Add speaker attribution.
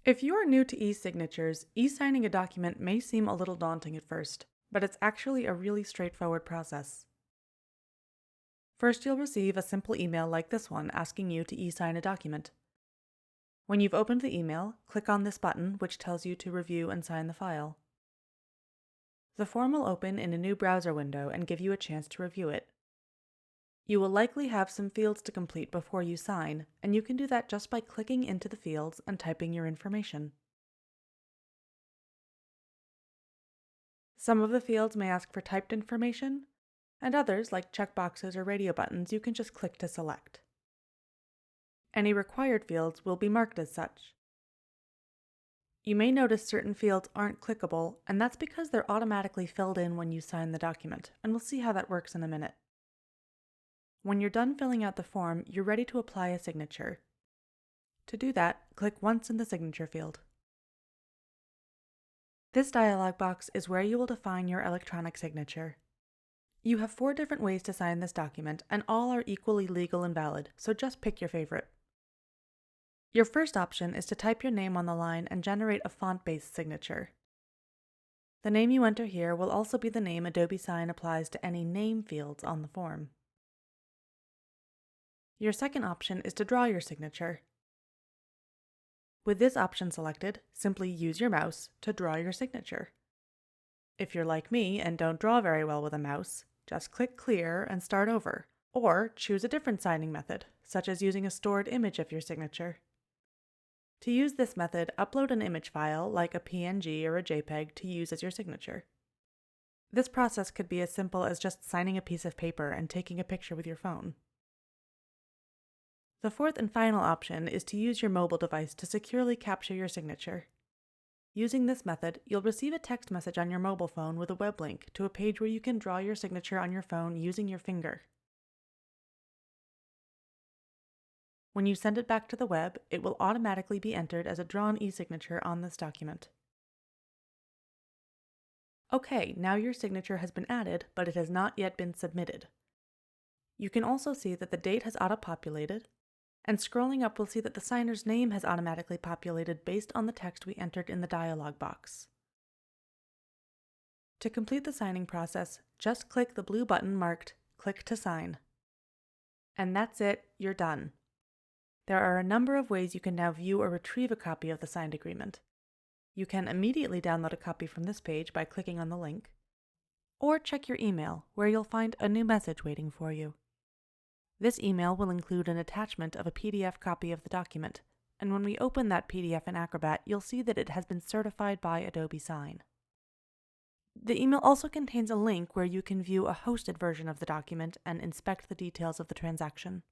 Speaker 1: If you are new to e-signatures, e-signing a document may seem a little daunting at first, but it's actually a really straightforward process. First, you'll receive a simple email like this one asking you to e-sign a document. When you've opened the email, click on this button which tells you to review and sign the file. The form will open in a new browser window and give you a chance to review it. You will likely have some fields to complete before you sign, and you can do that just by clicking into the fields and typing your information. Some of the fields may ask for typed information, and others, like checkboxes or radio buttons, you can just click to select. Any required fields will be marked as such. You may notice certain fields aren't clickable, and that's because they're automatically filled in when you sign the document, and we'll see how that works in a minute. When you're done filling out the form, you're ready to apply a signature. To do that, click once in the signature field. This dialog box is where you will define your electronic signature. You have 4 different ways to sign this document, and all are equally legal and valid, so just pick your favorite. Your first option is to type your name on the line and generate a font-based signature. The name you enter here will also be the name Adobe Sign applies to any name fields on the form. Your second option is to draw your signature. With this option selected, simply use your mouse to draw your signature. If you're like me and don't draw very well with a mouse, just click Clear and start over, or choose a different signing method, such as using a stored image of your signature. To use this method, upload an image file like a PNG or a JPEG to use as your signature. This process could be as simple as just signing a piece of paper and taking a picture with your phone. The fourth and final option is to use your mobile device to securely capture your signature. Using this method, you'll receive a text message on your mobile phone with a web link to a page where you can draw your signature on your phone using your finger. When you send it back to the web, it will automatically be entered as a drawn e-signature on this document. Okay, now your signature has been added, but it has not yet been submitted. You can also see that the date has auto-populated, and scrolling up we'll see that the signer's name has automatically populated based on the text we entered in the dialog box. To complete the signing process, just click the blue button marked Click to Sign. And that's it, you're done. There are a number of ways you can now view or retrieve a copy of the signed agreement. You can immediately download a copy from this page by clicking on the link, or check your email, where you'll find a new message waiting for you. This email will include an attachment of a PDF copy of the document, and when we open that PDF in Acrobat, you'll see that it has been certified by Adobe Sign. The email also contains a link where you can view a hosted version of the document and inspect the details of the transaction.